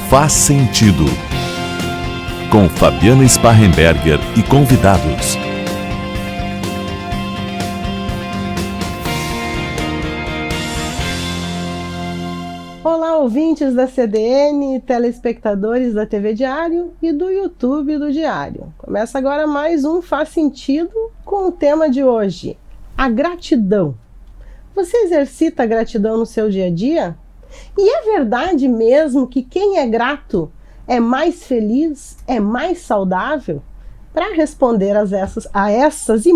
Faz Sentido, com Fabiana Sparrenberger e convidados. Olá, ouvintes da CDN, telespectadores da TV Diário e do YouTube do Diário. Começa agora mais um Faz Sentido com o tema de hoje, a gratidão. Você exercita a gratidão no seu dia a dia? E é verdade mesmo que quem é grato é mais feliz, é mais saudável? Para responder a essas e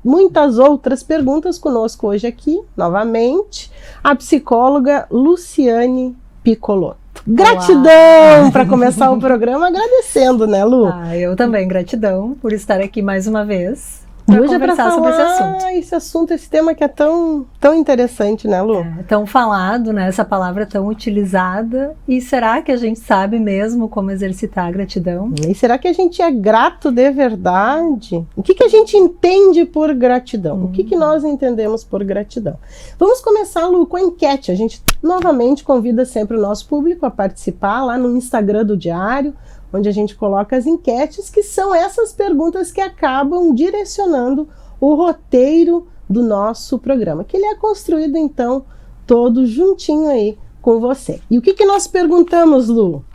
muitas outras perguntas, conosco hoje aqui, novamente, a psicóloga Luciane Piccolotto. Gratidão para começar o programa, agradecendo, né, Lu? Eu também, gratidão por estar aqui mais uma vez. Para conversar sobre esse assunto. Esse tema que é tão interessante, né, Lu? Tão falado, né? Essa palavra tão utilizada. E será que a gente sabe mesmo como exercitar a gratidão? E será que a gente é grato de verdade? O que a gente entende por gratidão? O que nós entendemos por gratidão? Vamos começar, Lu, com a enquete. A gente novamente convida sempre o nosso público a participar lá no Instagram do Diário, onde a gente coloca as enquetes, que são essas perguntas que acabam direcionando o roteiro do nosso programa, que ele é construído, então, todo juntinho aí com você. E o que nós perguntamos, Lu?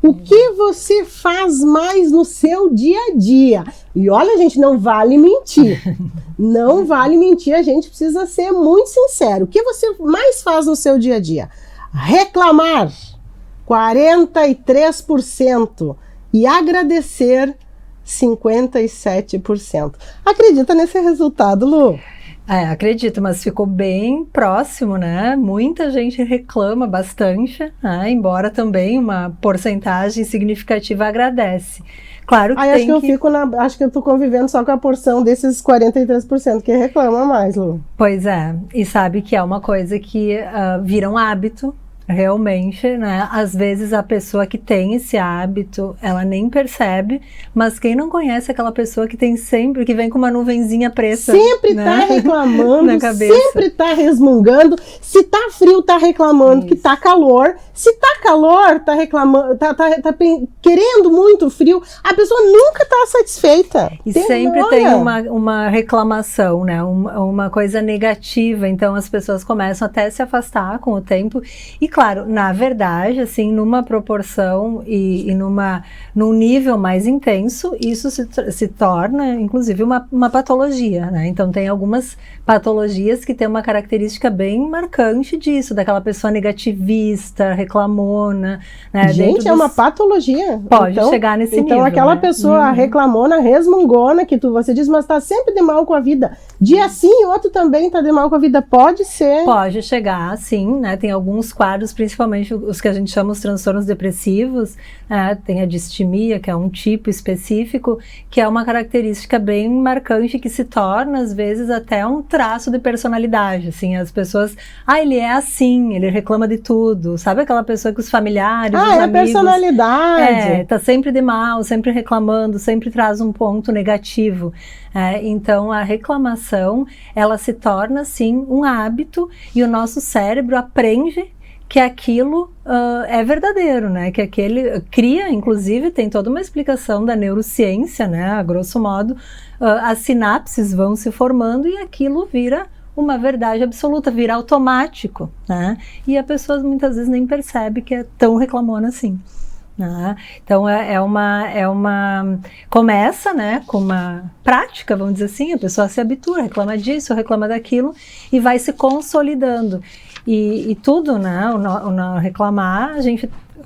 O que você faz mais no seu dia a dia? E olha, gente, não vale mentir. Não vale mentir, a gente precisa ser muito sincero. O que você mais faz no seu dia a dia? Reclamar, 43%. E agradecer, 57%. Acredita nesse resultado, Lu? Acredito, mas ficou bem próximo, né? Muita gente reclama bastante, né? Embora também uma porcentagem significativa agradece. Claro que acho que eu tô convivendo só com a porção desses 43% que reclama mais, Lu. Pois é, e sabe que é uma coisa que vira um hábito. Realmente, né? Às vezes a pessoa que tem esse hábito, ela nem percebe, mas quem não conhece aquela pessoa que tem sempre, que vem com uma nuvenzinha preta, sempre né? Tá reclamando, na cabeça. Sempre tá resmungando, se tá frio tá reclamando que tá calor, se tá calor tá reclamando, tá querendo muito frio, a pessoa nunca tá satisfeita. E sempre tem uma reclamação, né? Uma coisa negativa, então as pessoas começam até a se afastar com o tempo. E claro, na verdade, assim, numa proporção e num nível mais intenso, isso se torna, inclusive, uma patologia, né? Então, tem algumas patologias que têm uma característica bem marcante disso, daquela pessoa negativista, reclamona, né? Gente, é uma patologia. Pode chegar nesse nível. Então, aquela pessoa reclamona, resmungona, que você diz, mas tá sempre de mal com a vida. Dia sim, outro também tá de mal com a vida. Pode ser. Pode chegar, sim, né? Tem alguns quadros, principalmente os que a gente chama os transtornos depressivos, tem a distimia, que é um tipo específico, que é uma característica bem marcante que se torna, às vezes, até um traço de personalidade, assim, as pessoas, ele é assim, ele reclama de tudo, sabe aquela pessoa que os familiares, os amigos... personalidade. Tá sempre de mal, sempre reclamando, sempre traz um ponto negativo. Então, a reclamação, ela se torna, sim, um hábito e o nosso cérebro aprende que aquilo é verdadeiro, né? Que aquele cria, inclusive, tem toda uma explicação da neurociência, né? A grosso modo, as sinapses vão se formando e aquilo vira uma verdade absoluta, vira automático, né? E a pessoa muitas vezes nem percebe que é tão reclamona assim. Então começa, né, com uma prática, vamos dizer assim, a pessoa se habitua, reclama disso, reclama daquilo e vai se consolidando e tudo, né, o reclamar,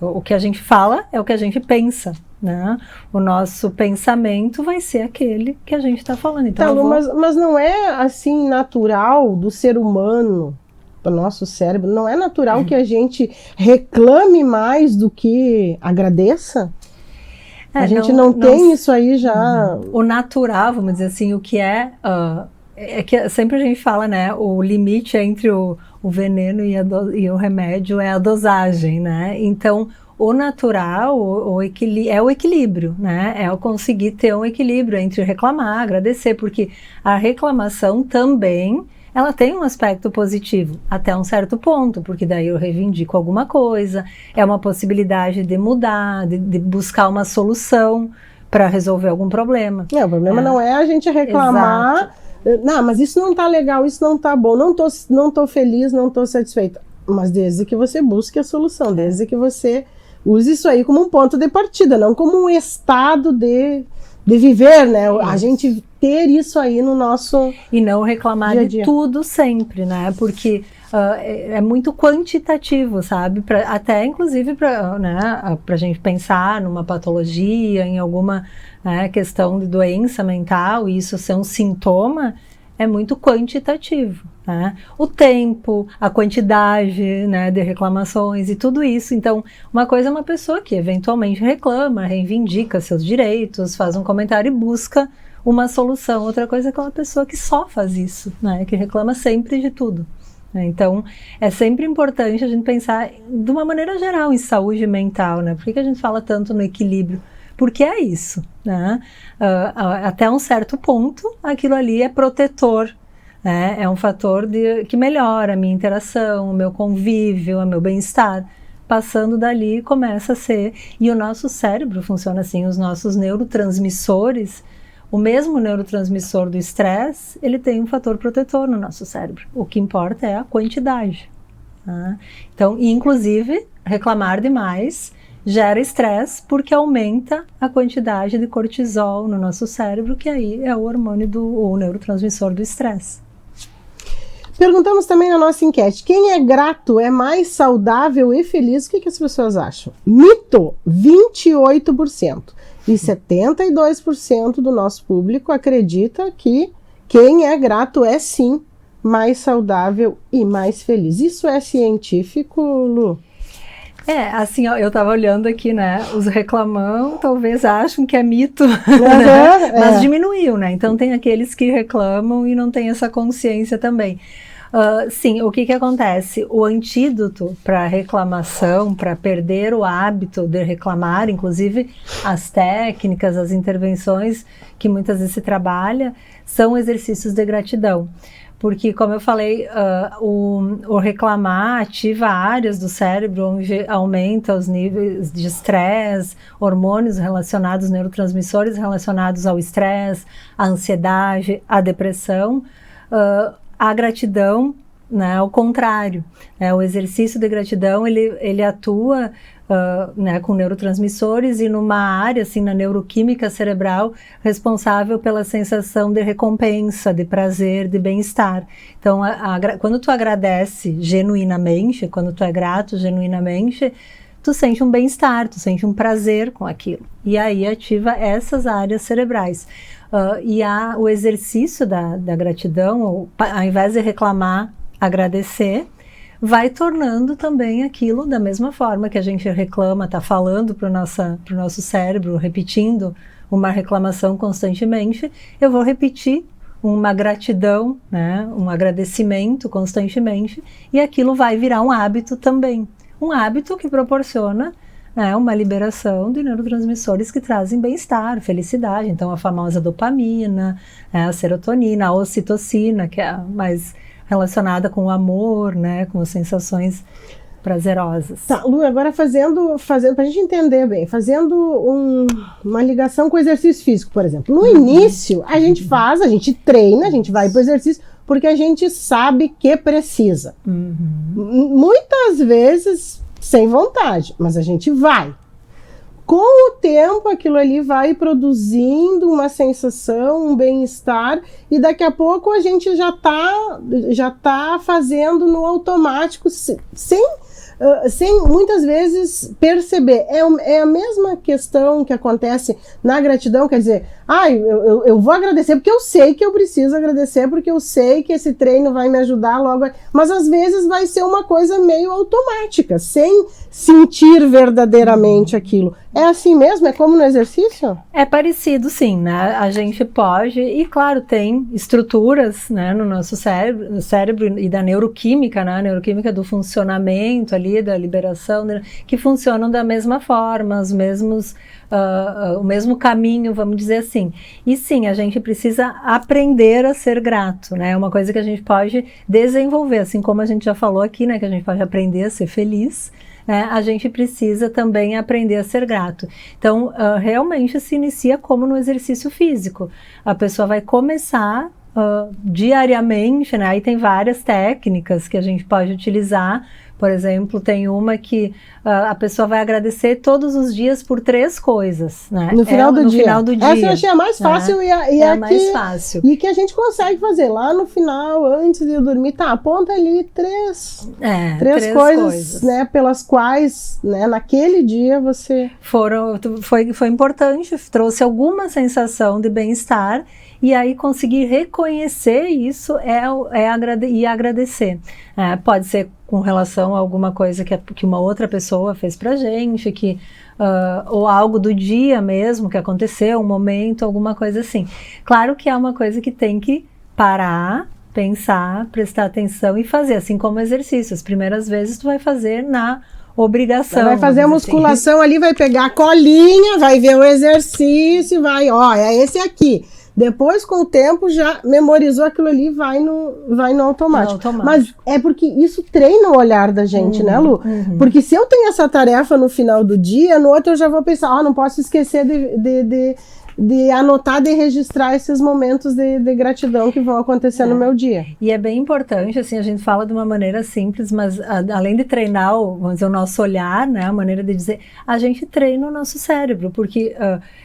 o que a gente fala é o que a gente pensa, né? O nosso pensamento vai ser aquele que a gente está falando. Então, mas não é assim natural do ser humano, do nosso cérebro, não é natural que a gente reclame mais do que agradeça? A gente não tem isso aí já... O natural, vamos dizer assim, o que é que sempre a gente fala, né, o limite entre o veneno e o remédio é a dosagem, né? Então, o natural é o equilíbrio, né? É o conseguir ter um equilíbrio entre reclamar, agradecer, porque a reclamação também ela tem um aspecto positivo, até um certo ponto, porque daí eu reivindico alguma coisa, é uma possibilidade de mudar, de buscar uma solução para resolver algum problema. O problema não é a gente reclamar, não, mas isso não tá legal, isso não tá bom, não tô feliz, não tô satisfeita. Mas desde que você busque a solução, desde que você use isso aí como um ponto de partida, não como um estado de viver, né? A gente ter isso aí no nosso e não reclamar dia a dia. De tudo sempre, né? Porque é muito quantitativo, sabe? Até inclusive para, né, a gente pensar numa patologia, em alguma, né, questão de doença mental, e isso ser um sintoma, é muito quantitativo, né? O tempo, a quantidade, né, de reclamações e tudo isso. Então, uma coisa é uma pessoa que eventualmente reclama, reivindica seus direitos, faz um comentário e busca uma solução. Outra coisa é aquela pessoa que só faz isso, né, que reclama sempre de tudo. Então, é sempre importante a gente pensar de uma maneira geral em saúde mental, né? Por que a gente fala tanto no equilíbrio? Porque é isso, né? Até um certo ponto, aquilo ali é protetor, né? É um fator que melhora a minha interação, o meu convívio, o meu bem-estar. Passando dali, começa a ser... E o nosso cérebro funciona assim, os nossos neurotransmissores, o mesmo neurotransmissor do estresse, ele tem um fator protetor no nosso cérebro. O que importa é a quantidade. Tá? Então, inclusive, reclamar demais gera estresse porque aumenta a quantidade de cortisol no nosso cérebro, que aí é o hormônio o neurotransmissor do estresse. Perguntamos também na nossa enquete, quem é grato é mais saudável e feliz? O que as pessoas acham? Mito, 28%. E 72% do nosso público acredita que quem é grato é sim mais saudável e mais feliz. Isso é científico, Lu? Assim, ó, eu tava olhando aqui, né, os reclamam, talvez acham que é mito, né? Mas diminuiu, né, então tem aqueles que reclamam e não tem essa consciência também. Sim, o que acontece? O antídoto para reclamação, para perder o hábito de reclamar, inclusive as técnicas, as intervenções que muitas vezes se trabalha, são exercícios de gratidão. Porque, como eu falei, o reclamar ativa áreas do cérebro onde aumenta os níveis de estresse, hormônios relacionados, neurotransmissores relacionados ao estresse, à ansiedade, à depressão. A gratidão, né, ao contrário, o exercício de gratidão, ele atua né, com neurotransmissores e numa área, assim, na neuroquímica cerebral, responsável pela sensação de recompensa, de prazer, de bem-estar. Então, quando tu agradece genuinamente, quando tu é grato genuinamente, tu sente um bem-estar, tu sente um prazer com aquilo. E aí ativa essas áreas cerebrais. E o exercício da gratidão, ao invés de reclamar, agradecer, vai tornando também aquilo da mesma forma que a gente reclama, está falando para o nosso cérebro, repetindo uma reclamação constantemente, eu vou repetir uma gratidão, né, um agradecimento constantemente, e aquilo vai virar um hábito também. Um hábito que proporciona uma liberação de neurotransmissores que trazem bem-estar, felicidade. Então, a famosa dopamina, a serotonina, a ocitocina, que é a mais relacionada com o amor, né, com as sensações prazerosas. Tá, Lu, agora fazendo para a gente entender bem, fazendo uma ligação com o exercício físico, por exemplo. No início, a gente treina, a gente vai para o exercício porque a gente sabe que precisa. Muitas vezes sem vontade, mas a gente vai. Com o tempo, aquilo ali vai produzindo uma sensação, um bem-estar, e daqui a pouco a gente já tá fazendo no automático, sem muitas vezes perceber. É a mesma questão que acontece na gratidão, quer dizer, eu vou agradecer porque eu sei que eu preciso agradecer, porque eu sei que esse treino vai me ajudar logo, mas às vezes vai ser uma coisa meio automática, sem sentir verdadeiramente aquilo. É assim mesmo? É como no exercício? É parecido, sim, né? A gente pode, e claro, tem estruturas, né, no nosso cérebro e da neuroquímica, né? A neuroquímica do funcionamento ali, da liberação, que funcionam da mesma forma, o mesmo caminho, vamos dizer assim. assim. E sim, a gente precisa aprender a ser grato, né? É uma coisa que a gente pode desenvolver, assim como a gente já falou aqui, né? Que a gente pode aprender a ser feliz, a gente precisa também aprender a ser grato. Então, realmente se inicia como no exercício físico. A pessoa vai começar diariamente, né? Aí tem várias técnicas que a gente pode utilizar. Por exemplo, tem uma que a pessoa vai agradecer todos os dias por 3 coisas, né? No final do dia. Essa eu achei a mais fácil e a mais fácil. E que a gente consegue fazer lá no final, antes de dormir. Tá, aponta ali três coisas, né? Pelas quais, né, naquele dia você... Foi importante, trouxe alguma sensação de bem-estar. E aí conseguir reconhecer isso e agradecer. Pode ser com relação a alguma coisa que uma outra pessoa fez pra gente, ou algo do dia mesmo que aconteceu, um momento, alguma coisa assim. Claro que é uma coisa que tem que parar, pensar, prestar atenção e fazer, assim como exercício. As primeiras vezes tu vai fazer na obrigação. Vai fazer a musculação ali, vai pegar a colinha, vai ver o exercício, é esse aqui. Depois, com o tempo, já memorizou aquilo ali e vai no automático. Mas é porque isso treina o olhar da gente, né, Lu? Porque se eu tenho essa tarefa no final do dia, no outro eu já vou pensar, não posso esquecer de anotar, de registrar esses momentos de gratidão que vão acontecer no meu dia. E é bem importante, assim, a gente fala de uma maneira simples, mas além de treinar vamos dizer, o nosso olhar, né, a maneira de dizer, a gente treina o nosso cérebro, porque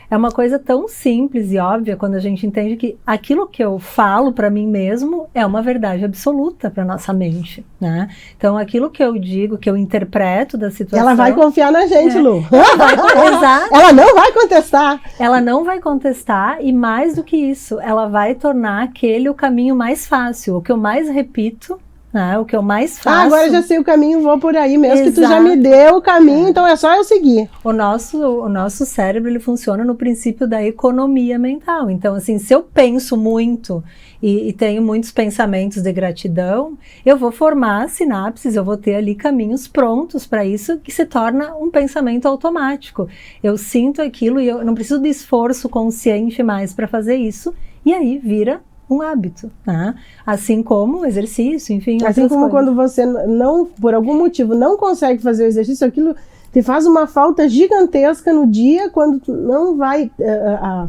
é uma coisa tão simples e óbvia quando a gente entende que aquilo que eu falo para mim mesmo é uma verdade absoluta para nossa mente, né? Então, aquilo que eu digo, que eu interpreto da situação... Ela vai confiar na gente, Lu. Exato. Ela não vai contestar. Ela não vai contestar e mais do que isso, ela vai tornar aquele o caminho mais fácil, o que eu mais repito, né, o que eu mais faço. Agora eu já sei o caminho, vou por aí mesmo. Exato. Que tu já me deu o caminho, então é só eu seguir. O nosso cérebro, ele funciona no princípio da economia mental. Então, assim, se eu penso muito e tenho muitos pensamentos de gratidão, eu vou formar sinapses, eu vou ter ali caminhos prontos para isso, que se torna um pensamento automático. Eu sinto aquilo e eu não preciso de esforço consciente mais para fazer isso, e aí vira um hábito, né? Assim como o exercício, enfim. Assim como quando você não, por algum motivo, não consegue fazer o exercício, aquilo te faz uma falta gigantesca no dia, quando tu não vai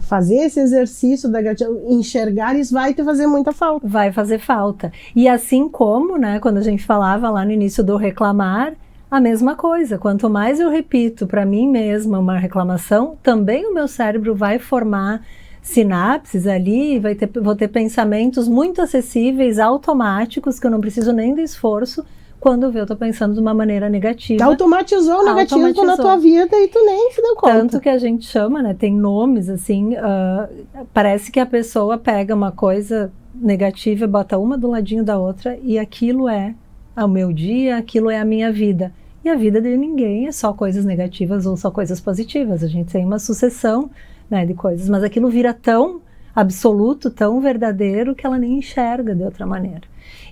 fazer esse exercício da gratidão, enxergar, isso vai te fazer muita falta. Vai fazer falta. E assim como, né, quando a gente falava lá no início do reclamar, a mesma coisa. Quanto mais eu repito para mim mesma uma reclamação, também o meu cérebro vai formar sinapses ali, vou ter pensamentos muito acessíveis, automáticos, que eu não preciso nem de esforço, quando eu estou pensando de uma maneira negativa. Automatizou o negativo na tua vida e tu nem se deu conta. Tanto que a gente chama, né, tem nomes assim, parece que a pessoa pega uma coisa negativa, bota uma do ladinho da outra e aquilo é o meu dia, aquilo é a minha vida. E a vida de ninguém é só coisas negativas ou só coisas positivas, a gente tem uma sucessão, né, de coisas, mas aquilo vira tão absoluto, tão verdadeiro, que ela nem enxerga de outra maneira.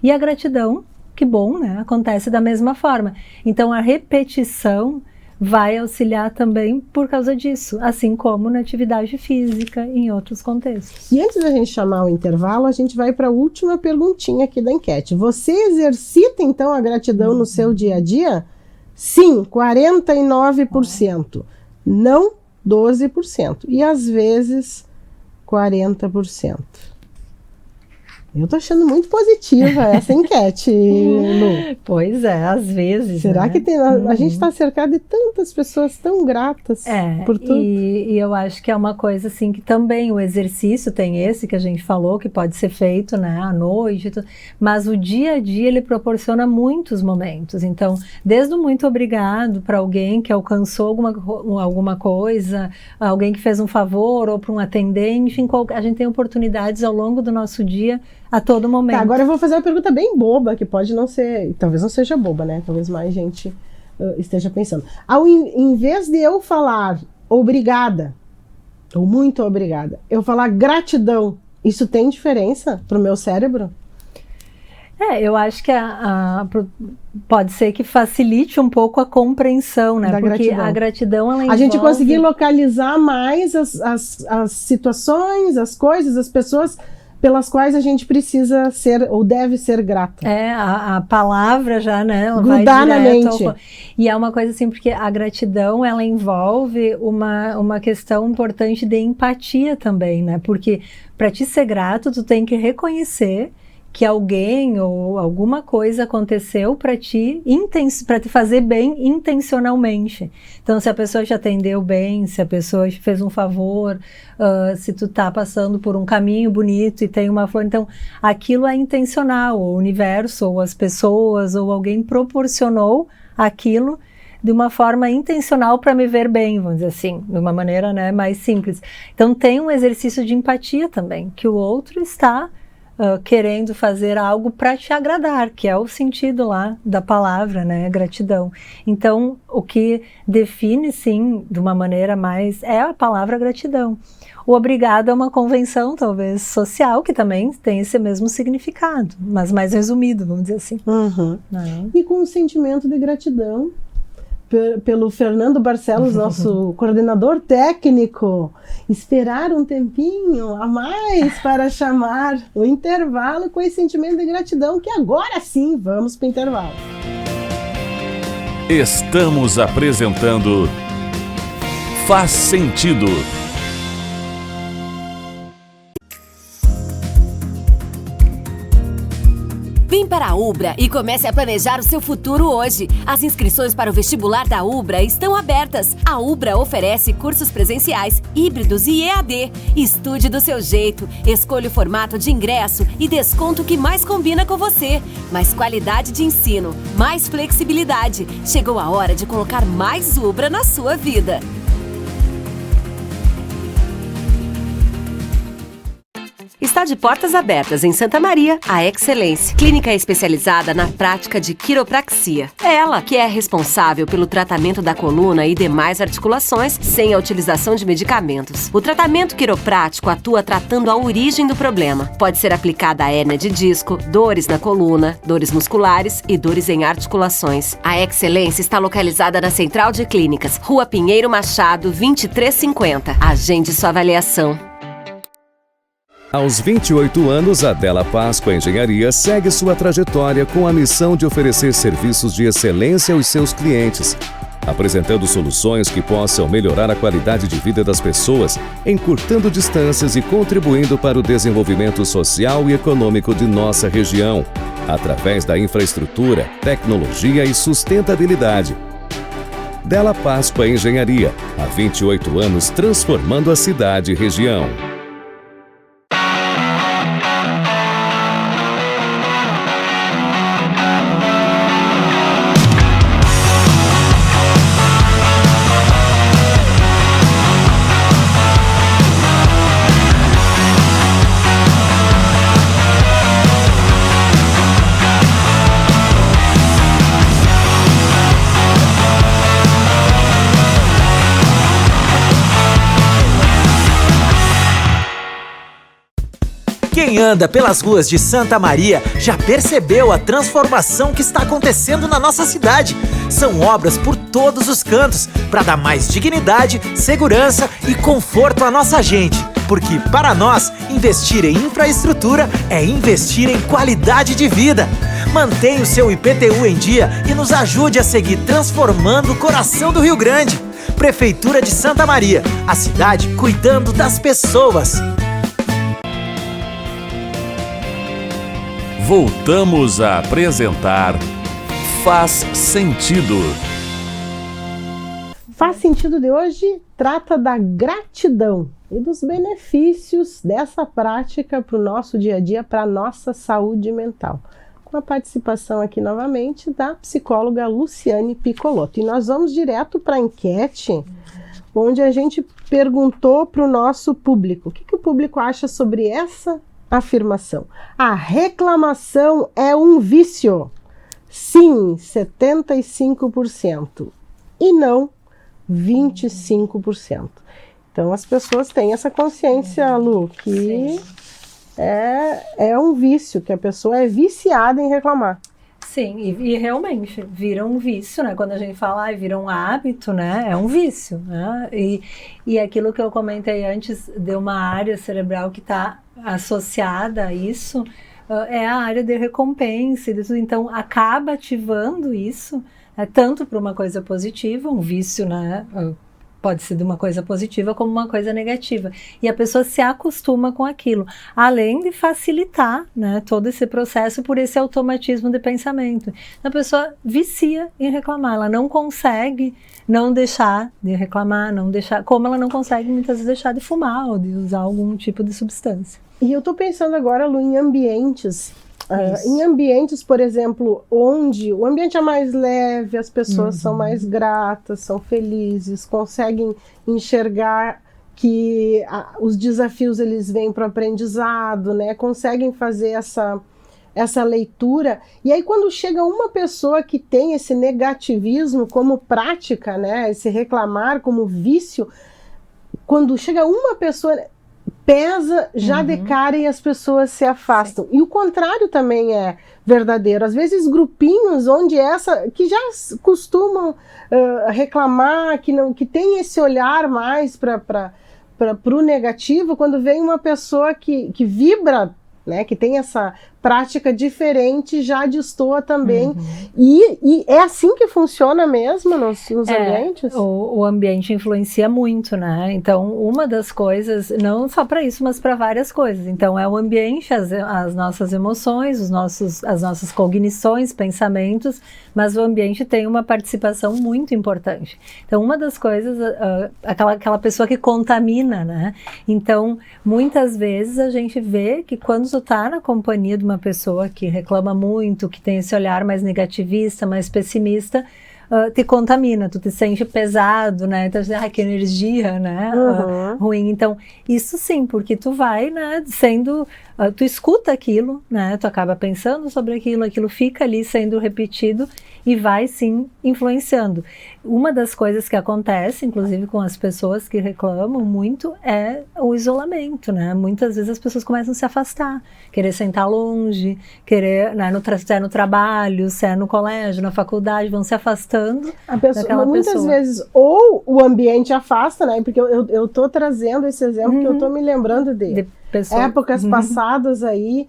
E a gratidão, que bom, né, acontece da mesma forma. Então a repetição vai auxiliar também por causa disso, assim como na atividade física em outros contextos. E antes da gente chamar o intervalo, a gente vai para a última perguntinha aqui da enquete. Você exercita então a gratidão no seu dia a dia? Sim, 49%. Não, 12%. E às vezes 40%. Eu tô achando muito positiva essa enquete, Lu. Pois é, às vezes. Será, né, que tem, a gente está cercado de tantas pessoas tão gratas por tudo? E eu acho que é uma coisa assim que também o exercício tem esse que a gente falou, que pode ser feito, né, à noite, mas o dia a dia ele proporciona muitos momentos. Então, desde o muito obrigado para alguém que alcançou alguma coisa, alguém que fez um favor, ou para um atendente, a gente tem oportunidades ao longo do nosso dia a todo momento. Tá, agora eu vou fazer uma pergunta bem boba, que pode não ser, talvez não seja boba, né? Talvez mais gente esteja pensando. Em vez de eu falar obrigada, ou muito obrigada, eu falar gratidão, isso tem diferença pro meu cérebro? Eu acho que pode ser que facilite um pouco a compreensão, né? Porque a gratidão, ela envolve... A gente conseguir localizar mais as situações, as coisas, as pessoas pelas quais a gente precisa ser ou deve ser grato. A palavra já, né? Ela grudar vai na mente. E é uma coisa assim, porque a gratidão, ela envolve uma questão importante de empatia também, né? Porque para te ser grato, tu tem que reconhecer que alguém ou alguma coisa aconteceu para te fazer bem intencionalmente. Então, se a pessoa te atendeu bem, se a pessoa te fez um favor, se tu tá passando por um caminho bonito e tem uma flor, então aquilo é intencional, o universo, ou as pessoas, ou alguém proporcionou aquilo de uma forma intencional para me ver bem, vamos dizer assim, de uma maneira, né, mais simples. Então tem um exercício de empatia também, que o outro está querendo fazer algo para te agradar, que é o sentido lá da palavra, né, gratidão. Então, o que define, sim, de uma maneira mais, é a palavra gratidão. O obrigado é uma convenção, talvez, social, que também tem esse mesmo significado, mas mais resumido, vamos dizer assim. Uhum. E com o sentimento de gratidão, pelo Fernando Barcelos, nosso coordenador técnico, esperar um tempinho a mais para chamar o intervalo com esse sentimento de gratidão, que agora sim vamos para o intervalo. Estamos apresentando Faz Sentido. Vem para a Ubra e comece a planejar o seu futuro hoje. As inscrições para o vestibular da Ubra estão abertas. A Ubra oferece cursos presenciais, híbridos e EAD. Estude do seu jeito, escolha o formato de ingresso e desconto que mais combina com você. Mais qualidade de ensino, mais flexibilidade. Chegou a hora de colocar mais Ubra na sua vida. Está de portas abertas em Santa Maria, a Excelência, clínica especializada na prática de quiropraxia. É ela que é responsável pelo tratamento da coluna e demais articulações sem a utilização de medicamentos. O tratamento quiroprático atua tratando a origem do problema. Pode ser aplicada a hérnia de disco, dores na coluna, dores musculares e dores em articulações. A Excelência está localizada na Central de Clínicas, Rua Pinheiro Machado, 2350. Agende sua avaliação. Aos 28 anos, a Della Páscoa Engenharia segue sua trajetória com a missão de oferecer serviços de excelência aos seus clientes, apresentando soluções que possam melhorar a qualidade de vida das pessoas, encurtando distâncias e contribuindo para o desenvolvimento social e econômico de nossa região, através da infraestrutura, tecnologia e sustentabilidade. Della Páscoa Engenharia, há 28 anos transformando a cidade e região. Quem anda pelas ruas de Santa Maria já percebeu a transformação que está acontecendo na nossa cidade. São obras por todos os cantos para dar mais dignidade, segurança e conforto à nossa gente. Porque para nós, investir em infraestrutura é investir em qualidade de vida. Mantenha o seu IPTU em dia e nos ajude a seguir transformando o coração do Rio Grande. Prefeitura de Santa Maria, a cidade cuidando das pessoas. Voltamos a apresentar Faz Sentido. Faz Sentido de hoje trata da gratidão e dos benefícios dessa prática para o nosso dia a dia, para a nossa saúde mental. Com a participação aqui novamente da psicóloga Luciane Piccolotto. E nós vamos direto para a enquete, onde a gente perguntou para o nosso público. O que o público acha sobre essa afirmação? A reclamação é um vício. Sim, 75%. E não, 25%. Então as pessoas têm essa consciência, Lu, que é um vício, que a pessoa é viciada em reclamar. Sim, e realmente vira um vício, né? Quando a gente fala, vira um hábito, né? É um vício, né? E aquilo que eu comentei antes de uma área cerebral que está associada a isso, é a área de recompensa. Então, acaba ativando isso, tanto para uma coisa positiva, um vício, né? Pode ser de uma coisa positiva como uma coisa negativa. E a pessoa se acostuma com aquilo, além de facilitar, né, todo esse processo por esse automatismo de pensamento. A pessoa vicia em reclamar, ela não consegue não deixar de reclamar, como ela não consegue muitas vezes deixar de fumar ou de usar algum tipo de substância. E eu estou pensando agora, Lu, em ambientes. Em ambientes, por exemplo, onde o ambiente é mais leve, as pessoas são mais gratas, são felizes, conseguem enxergar que os desafios eles vêm para o aprendizado, né? Conseguem fazer essa leitura. E aí quando chega uma pessoa que tem esse negativismo como prática, né? Esse reclamar como vício, quando chega uma pessoa... pesa já de cara e as pessoas se afastam. Sim. E o contrário também é verdadeiro. Às vezes grupinhos onde que já costumam reclamar, que tem esse olhar mais para o negativo, quando vem uma pessoa que vibra, né, que tem essa prática diferente, já destoa também. E é assim que funciona mesmo nos ambientes? O ambiente influencia muito, né? Então, uma das coisas, não só para isso, mas para várias coisas. Então, é o ambiente, as nossas emoções, as nossas cognições, pensamentos, mas o ambiente tem uma participação muito importante. Então, uma das coisas, aquela pessoa que contamina, né? Então, muitas vezes a gente vê que quando tu tá na companhia de uma pessoa que reclama muito, que tem esse olhar mais negativista, mais pessimista, te contamina, tu te sente pesado, né? Então, que energia, né? Ruim. Então, isso sim, porque tu vai, né, tu escuta aquilo, né? Tu acaba pensando sobre aquilo fica ali sendo repetido e vai sim influenciando. Uma das coisas que acontece, inclusive com as pessoas que reclamam muito, é o isolamento, né? Muitas vezes as pessoas começam a se afastar, querer sentar longe, querer, né, se é no trabalho, se é no colégio, na faculdade, vão se afastando daquela muitas pessoa. Vezes, ou o ambiente afasta, né? Porque eu tô trazendo esse exemplo que eu tô me lembrando de épocas passadas aí,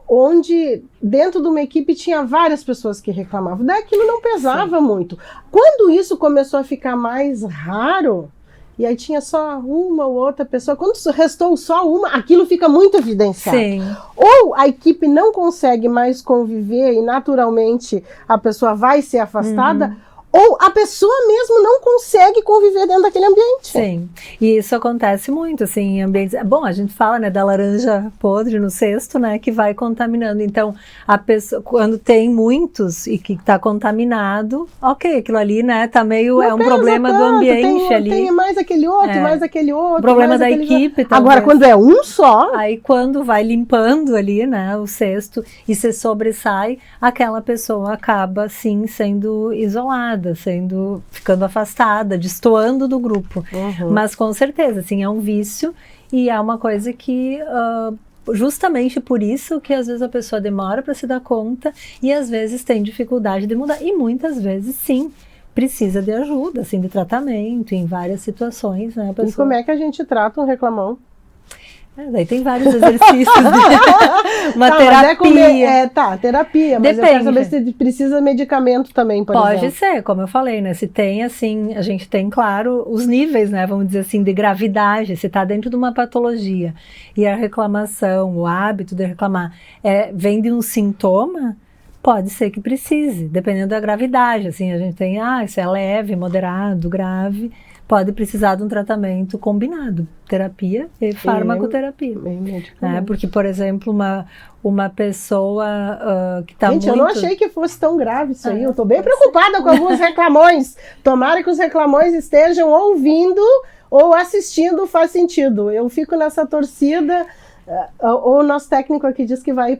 onde dentro de uma equipe tinha várias pessoas que reclamavam. Daí aquilo não pesava muito. Quando isso começou a ficar mais raro, e aí tinha só uma ou outra pessoa, quando restou só uma, aquilo fica muito evidenciado. Sim. Ou a equipe não consegue mais conviver e naturalmente a pessoa vai ser afastada, ou a pessoa mesmo não consegue conviver dentro daquele ambiente. Sim, e isso acontece muito, assim, em ambientes... Bom, a gente fala, né, da laranja podre no cesto, né, que vai contaminando. Então, a pessoa, quando tem muitos e que está contaminado, ok, aquilo ali, né, tá meio... É um problema tanto, do ambiente ali. Tem mais aquele outro, mais aquele outro. Problema da equipe também. Agora, quando é um só... Aí, quando vai limpando ali, né, o cesto e se sobressai, aquela pessoa acaba, sim, sendo isolada, ficando afastada, destoando do grupo. Mas com certeza, assim, é um vício e é uma coisa que justamente por isso que às vezes a pessoa demora para se dar conta e às vezes tem dificuldade de mudar e muitas vezes sim precisa de ajuda, assim, de tratamento em várias situações, né? E como é que a gente trata um reclamão? Daí tem vários exercícios, uma terapia. Terapia, mas depende. Eu quero saber se precisa de medicamento também, por exemplo. Pode ser, como eu falei, né? Se tem, assim, a gente tem, claro, os níveis, né? Vamos dizer assim, de gravidade, se está dentro de uma patologia e a reclamação, o hábito de reclamar vem de um sintoma, pode ser que precise, dependendo da gravidade, assim, a gente tem, se é leve, moderado, grave, pode precisar de um tratamento combinado, terapia e farmacoterapia. Porque, por exemplo, uma pessoa que está muito... Gente, eu não achei que fosse tão grave isso aí, eu estou bem preocupada com alguns reclamões. Tomara que os reclamões estejam ouvindo ou assistindo, faz sentido. Eu fico nessa torcida... O nosso técnico aqui diz que vai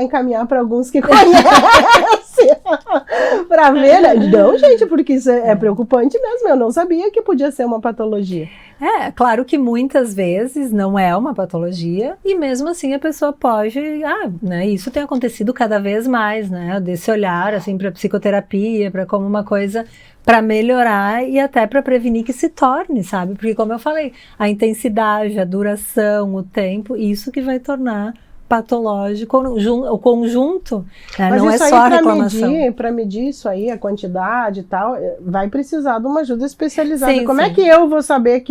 encaminhar para alguns que conhecem. você. Pra ver, né? Não, gente, porque isso é preocupante mesmo. Eu não sabia que podia ser uma patologia. É, claro que muitas vezes não é uma patologia e mesmo assim a pessoa pode, né, isso tem acontecido cada vez mais, né, desse olhar assim para psicoterapia, para como uma coisa para melhorar e até para prevenir que se torne, sabe? Porque como eu falei, a intensidade, a duração, o tempo, isso que vai tornar patológico o conjunto, né? Mas não é isso só a aí reclamação. para medir isso aí, a quantidade e tal, vai precisar de uma ajuda especializada. Sim, Como sim. é que eu vou saber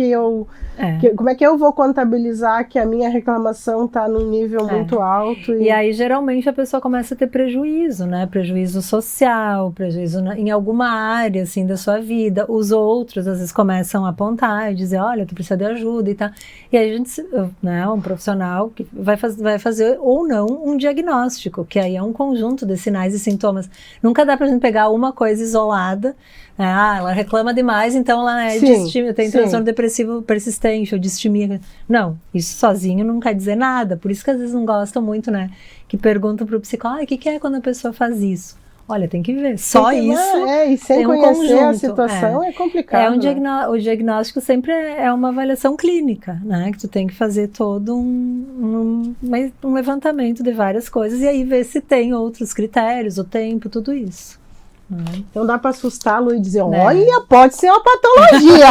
É. como é que eu vou contabilizar que a minha reclamação está num nível muito alto? E aí, geralmente, a pessoa começa a ter prejuízo, né? Prejuízo social, prejuízo em alguma área, assim, da sua vida. Os outros, às vezes, começam a apontar e dizer, olha, tu precisa de ajuda e tal. E aí, a gente, né, um profissional que vai fazer ou não um diagnóstico, que aí é um conjunto de sinais e sintomas. Nunca dá pra gente pegar uma coisa isolada, né? Ela reclama demais, então ela é distímia, tem transtorno depressivo persistente ou distimia. Não, isso sozinho não quer dizer nada. Por isso que às vezes não gostam muito, né? Que perguntam pro psicólogo, o que é quando a pessoa faz isso? Olha, tem que ver. Só isso. E sem tem conhecer a conjunto. situação é complicado. O diagnóstico sempre é uma avaliação clínica, né? Que tu tem que fazer todo um levantamento de várias coisas e aí ver se tem outros critérios, o tempo, tudo isso. Então dá para assustá-lo e dizer, olha, pode ser uma patologia.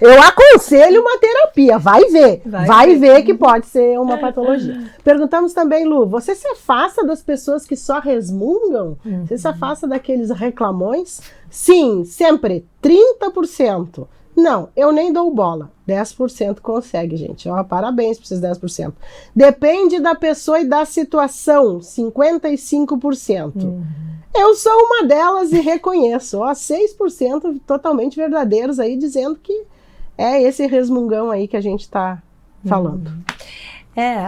Eu aconselho uma terapia, vai ver que pode ser uma patologia. Perguntamos também, Lu, você se afasta das pessoas que só resmungam? Você se afasta daqueles reclamões? Sim, sempre, 30%. Não, eu nem dou bola. 10% consegue, gente. Parabéns para esses 10%. Depende da pessoa e da situação, 55%. Eu sou uma delas e reconheço. 6% totalmente verdadeiros aí, dizendo que é esse resmungão aí que a gente está falando.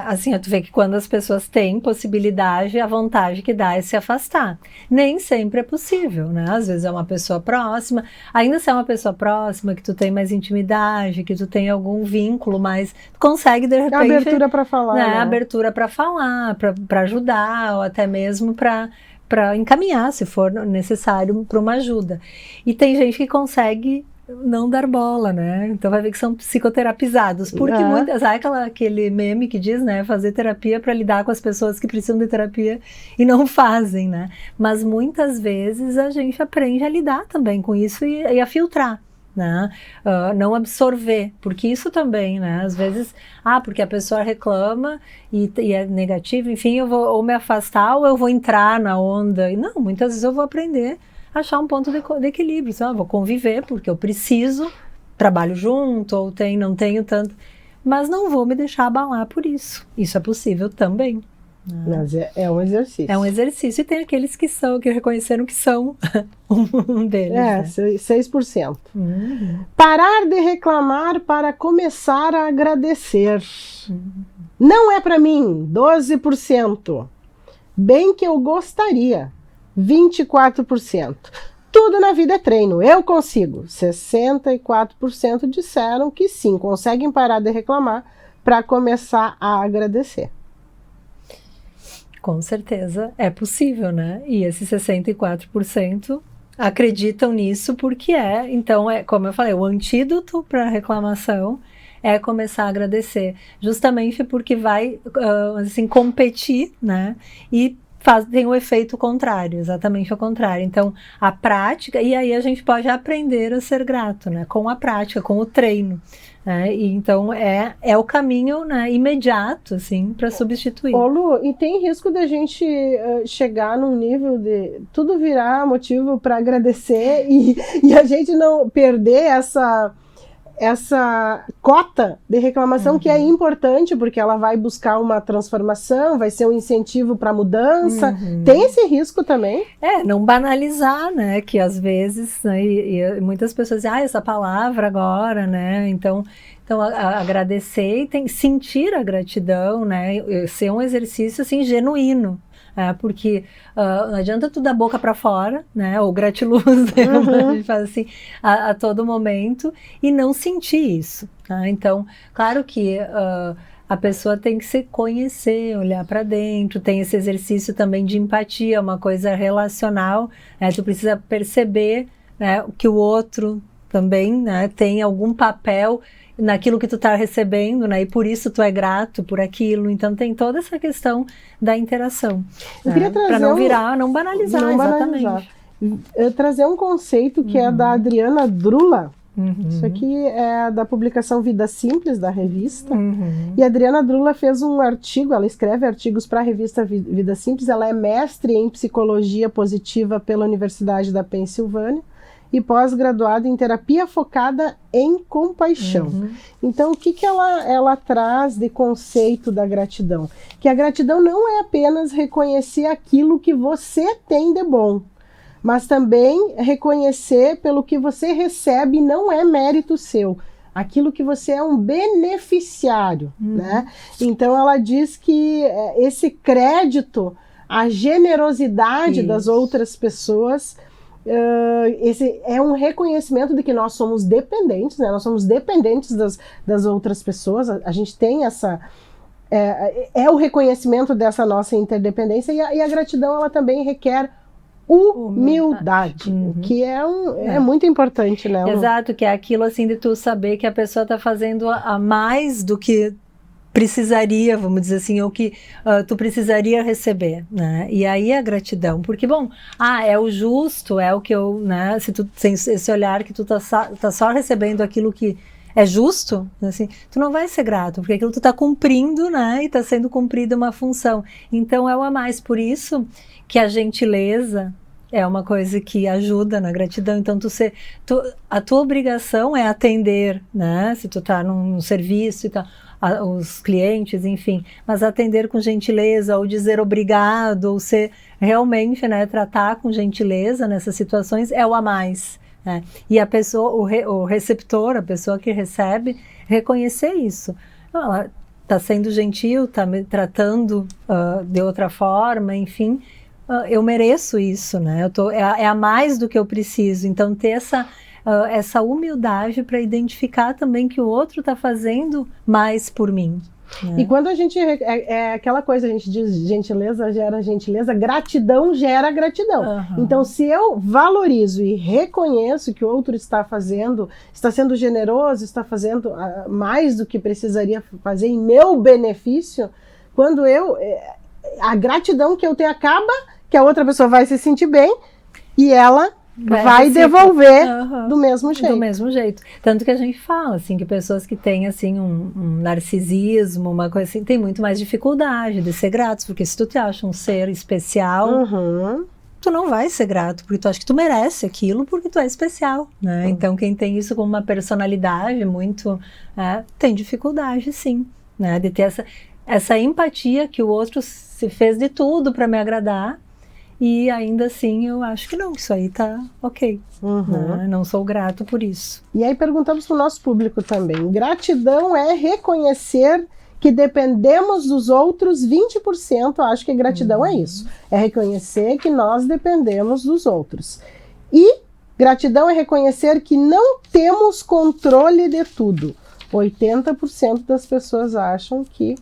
Assim, tu vê que quando as pessoas têm possibilidade, a vontade que dá é se afastar. Nem sempre é possível, né? Às vezes é uma pessoa próxima, ainda se é uma pessoa próxima, que tu tem mais intimidade, que tu tem algum vínculo, mas tu consegue, de repente... Abertura para falar, né? Abertura para falar, para ajudar, ou até mesmo para encaminhar, se for necessário, para uma ajuda. E tem gente que consegue não dar bola, né? Então vai ver que são psicoterapizados, porque muitas, aquele meme que diz, né, fazer terapia para lidar com as pessoas que precisam de terapia e não fazem, né? Mas muitas vezes a gente aprende a lidar também com isso e a filtrar, né? Não absorver, porque isso também, né? Às vezes, porque a pessoa reclama e é negativo, enfim, eu vou ou me afastar ou eu vou entrar na onda. E não, muitas vezes eu vou aprender a achar um ponto de equilíbrio. Vou conviver porque eu preciso, trabalho junto, ou não tenho tanto, mas não vou me deixar abalar por isso. Isso é possível também. Mas é um exercício. É um exercício e tem aqueles que reconheceram que são um deles. 6%. Parar de reclamar para começar a agradecer. Não é para mim, 12%. Bem que eu gostaria, 24%. Tudo na vida é treino, eu consigo. 64% disseram que sim, conseguem parar de reclamar para começar a agradecer. Com certeza é possível, né? E esses 64% acreditam nisso porque então como eu falei, o antídoto para a reclamação é começar a agradecer, justamente porque vai, assim, competir, né? E tem o efeito contrário, exatamente o contrário. Então, a prática, e aí a gente pode aprender a ser grato, né? Com a prática, com o treino. E então, é o caminho, né, imediato, assim, para substituir. Ô Lu, e tem risco da gente chegar num nível de tudo virar motivo para agradecer e a gente não perder essa cota de reclamação que é importante, porque ela vai buscar uma transformação, vai ser um incentivo para mudança. Tem esse risco também? Não banalizar, né, que às vezes, né, e muitas pessoas dizem, essa palavra agora, né, então agradecer e sentir a gratidão, né, ser um exercício, assim, genuíno. Porque não adianta tu dar boca para fora, né, ou gratiluz, a gente faz assim, a todo momento, e não sentir isso, tá? Então, claro que a pessoa tem que se conhecer, olhar para dentro, tem esse exercício também de empatia, uma coisa relacional, né? Tu precisa perceber, né, que o outro também, né, tem algum papel naquilo que tu tá recebendo, né, e por isso tu é grato por aquilo. Então tem toda essa questão da interação. Eu queria trazer para não banalizar, exatamente. Eu trazer um conceito que é da Adriana Drula. Isso aqui é da publicação Vida Simples, da revista. E a Adriana Drula fez um artigo, ela escreve artigos para a revista Vida Simples, ela é mestre em psicologia positiva pela Universidade da Pensilvânia e pós-graduada em terapia focada em compaixão. Então, o que ela traz de conceito da gratidão? Que a gratidão não é apenas reconhecer aquilo que você tem de bom, mas também reconhecer pelo que você recebe não é mérito seu, aquilo que você é um beneficiário, né? Então ela diz que esse crédito, a generosidade das outras pessoas, esse é um reconhecimento de que nós somos dependentes, né? Nós somos dependentes das outras pessoas, a gente tem essa... É o reconhecimento dessa nossa interdependência e a gratidão ela também requer humildade, que é muito importante, né? Exato, que é aquilo assim de tu saber que a pessoa está fazendo a mais do que precisaria, vamos dizer assim, ou que tu precisaria receber, né? E aí a gratidão, porque bom, é o justo, é o que eu, né? Se tu tem esse olhar que tu tá só recebendo aquilo que é justo, assim, tu não vai ser grato, porque aquilo tu tá cumprindo, né? E tá sendo cumprida uma função. Então é o a mais, por isso que a gentileza é uma coisa que ajuda na gratidão. Então a tua obrigação é atender, né? Se tu tá num serviço e tal, os clientes, enfim, mas atender com gentileza, ou dizer obrigado, ou ser realmente, né, tratar com gentileza nessas situações é o a mais, né? E a pessoa, o receptor, a pessoa que recebe, reconhecer isso. Ela tá sendo gentil, tá me tratando de outra forma, enfim, eu mereço isso, né? É a mais do que eu preciso. Então ter essa humildade para identificar também que o outro está fazendo mais por mim, né? E quando a gente é aquela coisa, a gente diz gentileza gera gentileza, gratidão gera gratidão. Então se eu valorizo e reconheço que o outro está fazendo, está sendo generoso, está fazendo mais do que precisaria fazer em meu benefício, quando a gratidão que eu tenho acaba, que a outra pessoa vai se sentir bem e ela vai devolver do mesmo jeito. Do mesmo jeito. Tanto que a gente fala, assim, que pessoas que têm, assim, um narcisismo, uma coisa assim, tem muito mais dificuldade de ser gratos, porque se tu te acha um ser especial, tu não vai ser grato, porque tu acha que tu merece aquilo, porque tu é especial, né? Então, quem tem isso como uma personalidade muito, tem dificuldade, sim, né? De ter essa empatia que o outro se fez de tudo para me agradar, e ainda assim eu acho que não, isso aí tá ok, né? Não sou grato por isso. E aí perguntamos para o nosso público também, gratidão é reconhecer que dependemos dos outros 20%, eu acho que gratidão é isso, é reconhecer que nós dependemos dos outros. E gratidão é reconhecer que não temos controle de tudo. 80% das pessoas acham que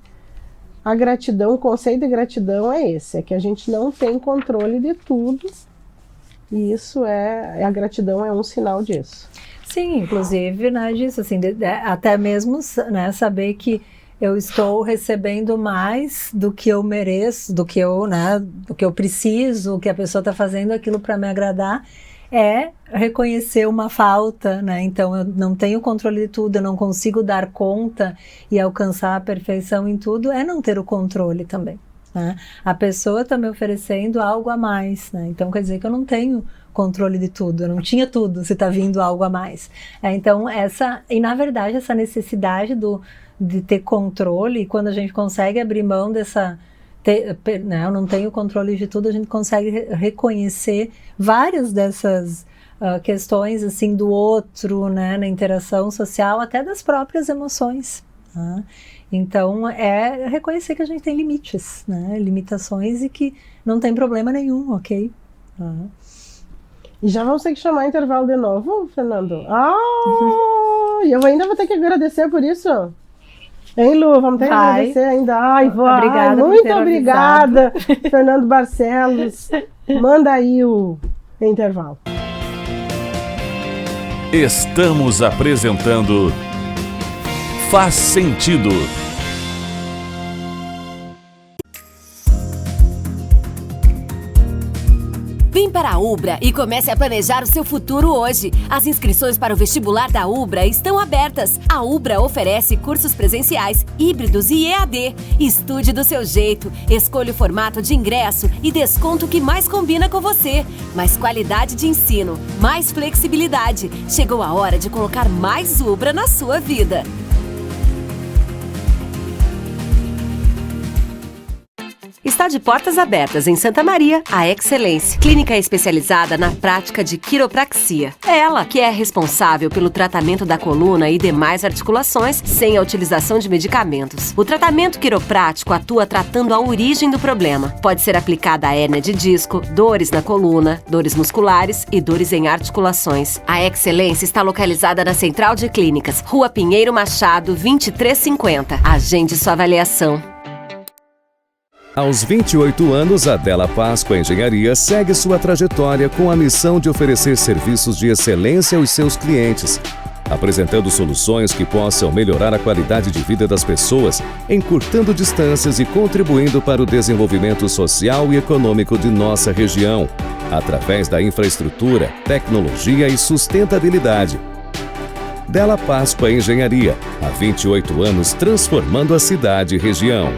a gratidão, o conceito de gratidão é esse, é que a gente não tem controle de tudo, e isso a gratidão é um sinal disso. Sim, inclusive, né, disso, assim, até mesmo, né, saber que eu estou recebendo mais do que eu mereço, do que eu preciso, o que a pessoa está fazendo aquilo para me agradar, é reconhecer uma falta, né? Então eu não tenho controle de tudo, eu não consigo dar conta e alcançar a perfeição em tudo, é não ter o controle também, né? A pessoa está me oferecendo algo a mais, né? Então quer dizer que eu não tenho controle de tudo, eu não tinha tudo se está vindo algo a mais. Então na verdade essa necessidade de ter controle, quando a gente consegue abrir mão dessa... né, eu não tenho controle de tudo, a gente consegue reconhecer várias dessas questões assim do outro, né, na interação social, até das próprias emoções, né? Então é reconhecer que a gente tem limites, né, limitações, e que não tem problema nenhum, ok? E já vamos ter que chamar intervalo de novo, Fernando? E eu ainda vou ter que agradecer por isso. Hein, Lu? Vamos ter que Vai. agradecer ainda. Ai, vó, Obrigada por muito ter obrigada, Fernando Barcelos. Manda aí o intervalo. Estamos apresentando Faz Sentido. Vem para a Ubra e comece a planejar o seu futuro hoje. As inscrições para o vestibular da Ubra estão abertas. A Ubra oferece cursos presenciais, híbridos e EAD. Estude do seu jeito, escolha o formato de ingresso e desconto que mais combina com você. Mais qualidade de ensino, mais flexibilidade. Chegou a hora de colocar mais Ubra na sua vida. Está de portas abertas em Santa Maria, a Excelência, clínica especializada na prática de quiropraxia. É ela que é responsável pelo tratamento da coluna e demais articulações sem a utilização de medicamentos. O tratamento quiroprático atua tratando a origem do problema. Pode ser aplicada a hérnia de disco, dores na coluna, dores musculares e dores em articulações. A Excelência está localizada na Central de Clínicas, Rua Pinheiro Machado, 2350. Agende sua avaliação. Aos 28 anos, a Della Páscoa Engenharia segue sua trajetória com a missão de oferecer serviços de excelência aos seus clientes, apresentando soluções que possam melhorar a qualidade de vida das pessoas, encurtando distâncias e contribuindo para o desenvolvimento social e econômico de nossa região, através da infraestrutura, tecnologia e sustentabilidade. Della Páscoa Engenharia, há 28 anos transformando a cidade e região.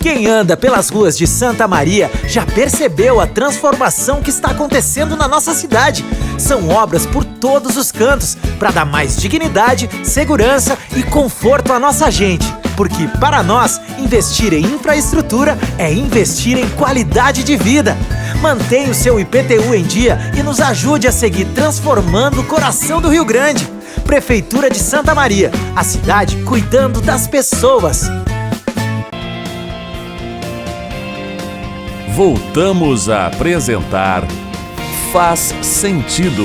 Quem anda pelas ruas de Santa Maria já percebeu a transformação que está acontecendo na nossa cidade. São obras por todos os cantos para dar mais dignidade, segurança e conforto à nossa gente. Porque para nós, investir em infraestrutura é investir em qualidade de vida. Mantenha o seu IPTU em dia e nos ajude a seguir transformando o coração do Rio Grande. Prefeitura de Santa Maria, a cidade cuidando das pessoas. Voltamos a apresentar Faz Sentido.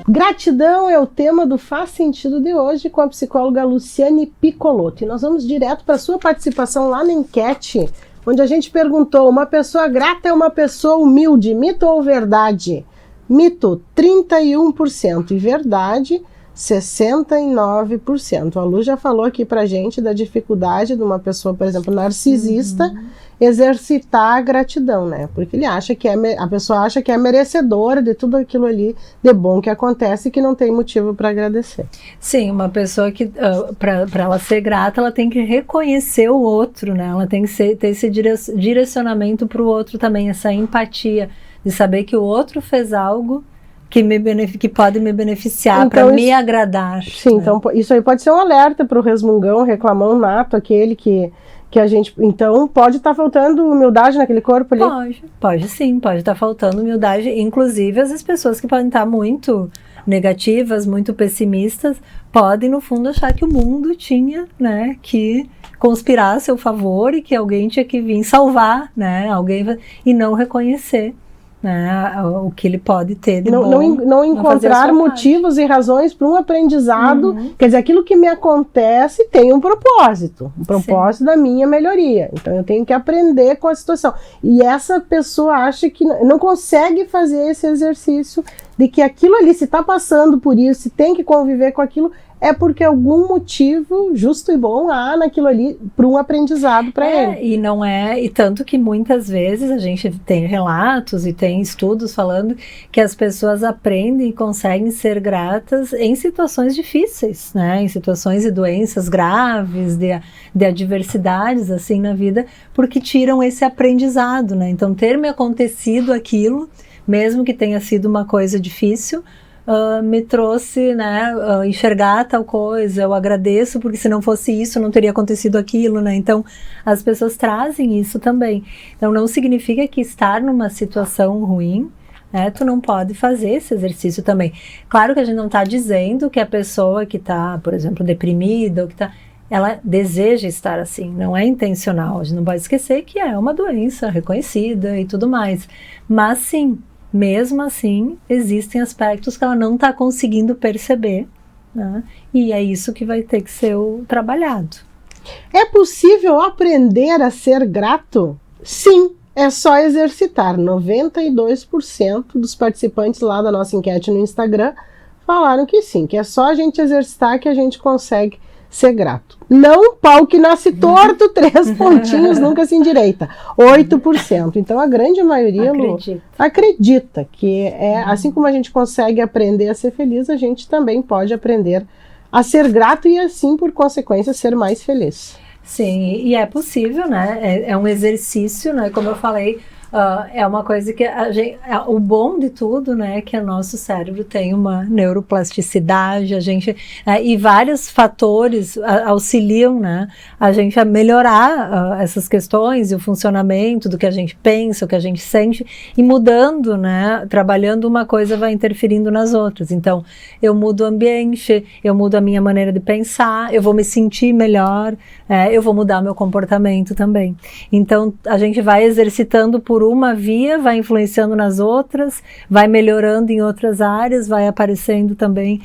Gratidão é o tema do Faz Sentido de hoje com a psicóloga Luciane Piccolotti. E nós vamos direto para a sua participação lá na enquete, onde a gente perguntou: uma pessoa grata é uma pessoa humilde, mito ou verdade? Mito, 31%, e verdade, 69%. A Lu já falou aqui pra gente da dificuldade de uma pessoa, por exemplo, narcisista, exercitar a gratidão, né? Porque ele acha que a pessoa acha que é merecedora de tudo aquilo ali de bom que acontece e que não tem motivo para agradecer. Sim, uma pessoa que, para ela ser grata, ela tem que reconhecer o outro, né? Ela tem que ter esse direcionamento para o outro também, essa empatia, de saber que o outro fez algo que pode me beneficiar, então, para me agradar. Sim, né? Então isso aí pode ser um alerta para o resmungão, reclamão nato, aquele que a gente, então, pode estar faltando humildade naquele corpo ali? Pode sim, pode estar faltando humildade, inclusive as pessoas que podem estar muito negativas, muito pessimistas, podem no fundo achar que o mundo tinha, né, que conspirar a seu favor e que alguém tinha que vir salvar, né, e não reconhecer, né, o que ele pode ter de bom. Não encontrar motivos e razões para um aprendizado. Quer dizer, aquilo que me acontece tem um propósito da minha melhoria. Então eu tenho que aprender com a situação. E essa pessoa acha que não consegue fazer esse exercício de que aquilo ali, se está passando por isso, se tem que conviver com aquilo, é porque algum motivo justo e bom há naquilo ali para um aprendizado para ele. E não é, e tanto que muitas vezes a gente tem relatos e tem estudos falando que as pessoas aprendem e conseguem ser gratas em situações difíceis, né? Em situações de doenças graves, de adversidades assim na vida, porque tiram esse aprendizado, né? Então ter me acontecido aquilo, mesmo que tenha sido uma coisa difícil, me trouxe, né, enxergar tal coisa, eu agradeço porque se não fosse isso não teria acontecido aquilo, né? Então as pessoas trazem isso também. Então não significa que estar numa situação ruim, tu não pode fazer esse exercício também. Claro que a gente não está dizendo que a pessoa que está, por exemplo, deprimida ou que ela deseja estar assim, não é intencional. A gente não pode esquecer que é uma doença reconhecida e tudo mais, mas sim, mesmo assim, existem aspectos que ela não está conseguindo perceber, né? E é isso que vai ter que ser trabalhado. É possível aprender a ser grato? Sim, é só exercitar. 92% dos participantes lá da nossa enquete no Instagram falaram que sim, que é só a gente exercitar que a gente consegue ser grato. Não pau que nasce torto, 3 pontinhos, nunca se endireita. 8%. Então a grande maioria acredita que assim como a gente consegue aprender a ser feliz, a gente também pode aprender a ser grato e assim, por consequência, ser mais feliz. Sim, e é possível, né? É um exercício, né? Como eu falei, é uma coisa que o bom de tudo, né, é que o nosso cérebro tem uma neuroplasticidade, e vários fatores auxiliam, né, a gente a melhorar essas questões e o funcionamento do que a gente pensa, o que a gente sente, e mudando, né, trabalhando uma coisa vai interferindo nas outras. Então, eu mudo o ambiente, eu mudo a minha maneira de pensar, eu vou me sentir melhor, eu vou mudar meu comportamento também. Então, a gente vai exercitando por uma via, vai influenciando nas outras, vai melhorando em outras áreas, vai aparecendo também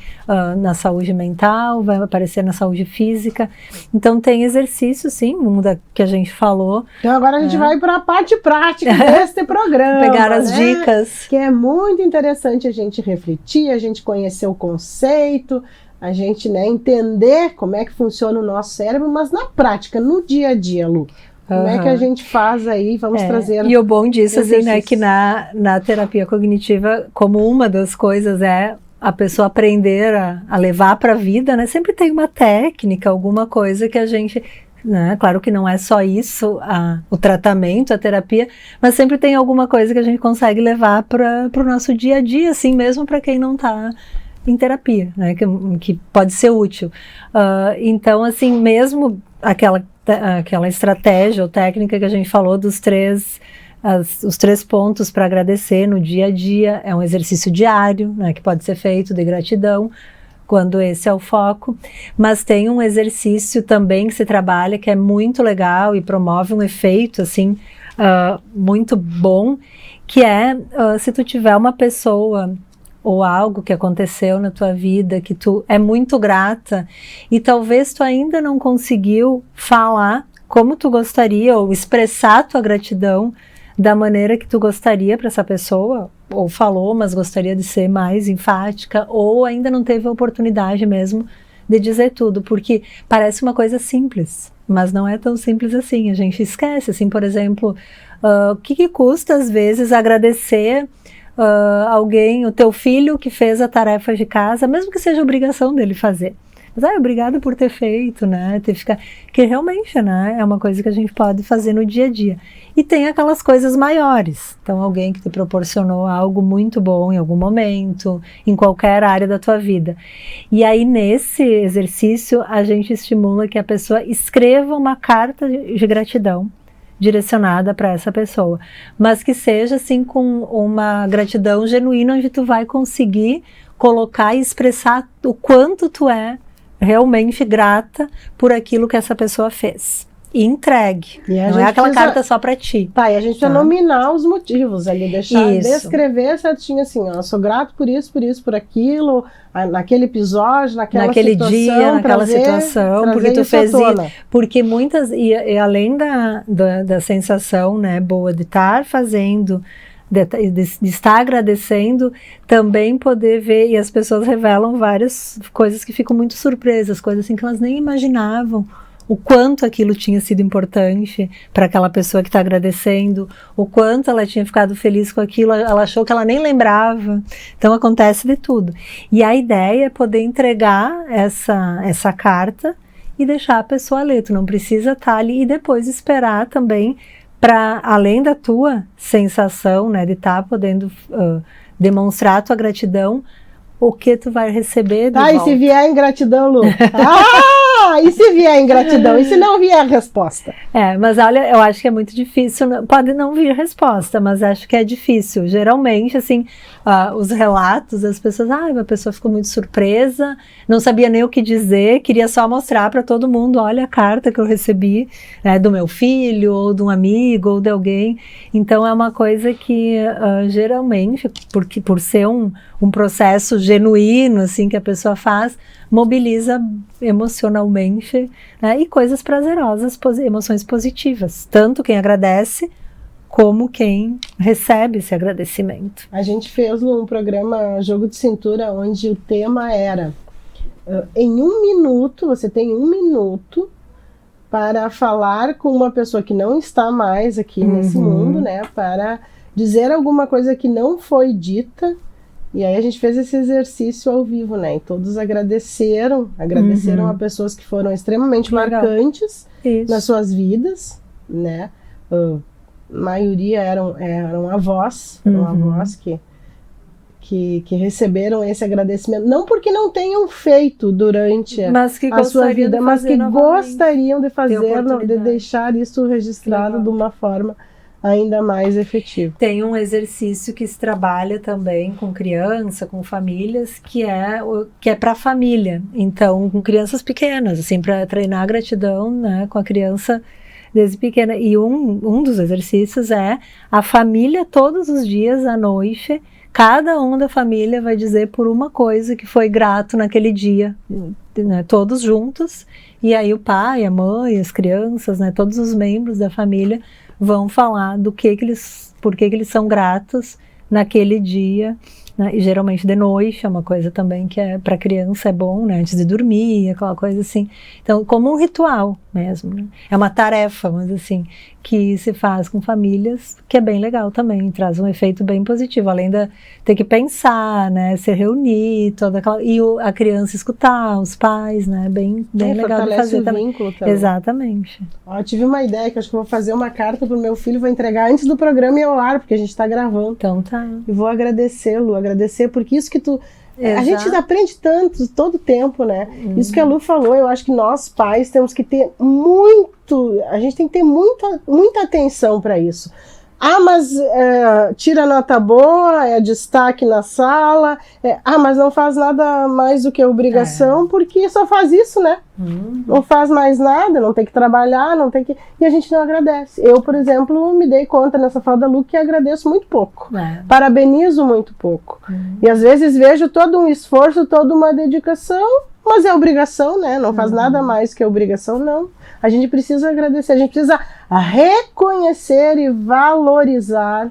na saúde mental, vai aparecer na saúde física. Então tem exercício, sim, que a gente falou. Então agora a gente vai para a parte prática deste programa. Pegar as dicas. Que é muito interessante a gente refletir, a gente conhecer o conceito, a gente, né, entender como é que funciona o nosso cérebro, mas na prática, no dia a dia, Lu, como é que a gente faz aí? Vamos trazer. E o bom disso, assim, né, que na terapia cognitiva, como uma das coisas é a pessoa aprender a levar para a vida, né? Sempre tem uma técnica, alguma coisa que a gente, né? Claro que não é só isso, o tratamento, a terapia, mas sempre tem alguma coisa que a gente consegue levar para o nosso dia a dia, assim, mesmo para quem não está em terapia, né? Que pode ser útil. Então, assim, mesmo aquela estratégia ou técnica que a gente falou dos os 3 pontos para agradecer no dia a dia, é um exercício diário, né, que pode ser feito de gratidão, quando esse é o foco, mas tem um exercício também que se trabalha, que é muito legal e promove um efeito, assim, muito bom, que é, se tu tiver uma pessoa ou algo que aconteceu na tua vida que tu é muito grata e talvez tu ainda não conseguiu falar como tu gostaria ou expressar a tua gratidão da maneira que tu gostaria para essa pessoa, ou falou, mas gostaria de ser mais enfática, ou ainda não teve a oportunidade mesmo de dizer tudo, porque parece uma coisa simples, mas não é tão simples assim, a gente esquece, assim, por exemplo, o que custa às vezes agradecer alguém, o teu filho que fez a tarefa de casa, mesmo que seja obrigação dele fazer. Mas, obrigado por ter feito, né? Que realmente, né? É uma coisa que a gente pode fazer no dia a dia. E tem aquelas coisas maiores. Então, alguém que te proporcionou algo muito bom em algum momento, em qualquer área da tua vida. E aí, nesse exercício, a gente estimula que a pessoa escreva uma carta de gratidão direcionada para essa pessoa, mas que seja assim com uma gratidão genuína, onde tu vai conseguir colocar e expressar o quanto tu é realmente grata por aquilo que essa pessoa fez. E entregue. Não é aquela carta só para ti. Tá, e a gente precisa nominar os motivos ali, descrever certinho assim, ó, sou grato por isso, por aquilo, naquele episódio, naquele situação, dia, naquela situação, porque tu fez isso. Porque muitas, e além da sensação, né, boa de estar fazendo, de estar agradecendo, também poder ver, e as pessoas revelam várias coisas que ficam muito surpresas, coisas assim que elas nem imaginavam, o quanto aquilo tinha sido importante para aquela pessoa que está agradecendo, o quanto ela tinha ficado feliz com aquilo, ela achou que ela nem lembrava. Então acontece de tudo. E a ideia é poder entregar essa carta e deixar a pessoa ler. Tu não precisa estar ali e depois esperar também para, além da tua sensação, né, de estar podendo demonstrar a tua gratidão, o que tu vai receber de e volta. se vier ingratidão, Lu? E se vier ingratidão? E se não vier a resposta? Mas olha, eu acho que é muito difícil, pode não vir resposta, mas acho que é difícil. Geralmente, assim, os relatos, as pessoas, a pessoa ficou muito surpresa, não sabia nem o que dizer, queria só mostrar para todo mundo, olha a carta que eu recebi, né, do meu filho, ou de um amigo, ou de alguém. Então, é uma coisa que, geralmente, porque por ser um processo genuíno, assim, que a pessoa faz, mobiliza emocionalmente, né, e coisas prazerosas, emoções positivas. Tanto quem agradece, como quem recebe esse agradecimento. A gente fez um programa Jogo de Cintura, onde o tema era em 1 minuto, você tem 1 minuto para falar com uma pessoa que não está mais aqui nesse mundo, né, para dizer alguma coisa que não foi dita. E aí a gente fez esse exercício ao vivo, né? E todos agradeceram a pessoas que foram extremamente marcantes nas suas vidas, né? A maioria eram avós, avós que receberam esse agradecimento, não porque não tenham feito durante a sua vida, mas que gostariam de fazer, de deixar isso registrado de uma forma ainda mais efetivo. Tem um exercício que se trabalha também com criança, com famílias, que é para a família. Então, com crianças pequenas, assim, para treinar a gratidão, né, com a criança desde pequena. E um dos exercícios é a família todos os dias à noite. Cada um da família vai dizer por uma coisa que foi grato naquele dia, né, todos juntos. E aí o pai, a mãe, as crianças, né, todos os membros da família vão falar por que eles são gratos naquele dia, né? E geralmente de noite é uma coisa também que para criança é bom, né? Antes de dormir, aquela coisa assim. Então, como um ritual mesmo, né? É uma tarefa, mas assim, que se faz com famílias, que é bem legal também, traz um efeito bem positivo, além de ter que pensar, né? Se reunir, toda aquela, e a criança escutar, os pais, né? Bem legal de fazer também. Vínculo também. Exatamente. Eu tive uma ideia que acho que eu vou fazer uma carta pro meu filho, vou entregar antes do programa e ao ar, porque a gente está gravando. Então tá. E vou agradecê-lo, porque isso que tu... Exato. A gente aprende tanto, todo tempo, né? Isso que a Lu falou, eu acho que nós pais temos que ter a gente tem que ter muita atenção para isso. Mas tira nota boa, é destaque na sala, mas não faz nada mais do que obrigação, porque só faz isso, né? Não faz mais nada, não tem que trabalhar, e a gente não agradece. Eu, por exemplo, me dei conta nessa fala da Lu que agradeço muito pouco, parabenizo muito pouco. E às vezes vejo todo um esforço, toda uma dedicação, mas é obrigação, né? Não faz nada mais que obrigação, não. A gente precisa agradecer, a gente precisa reconhecer e valorizar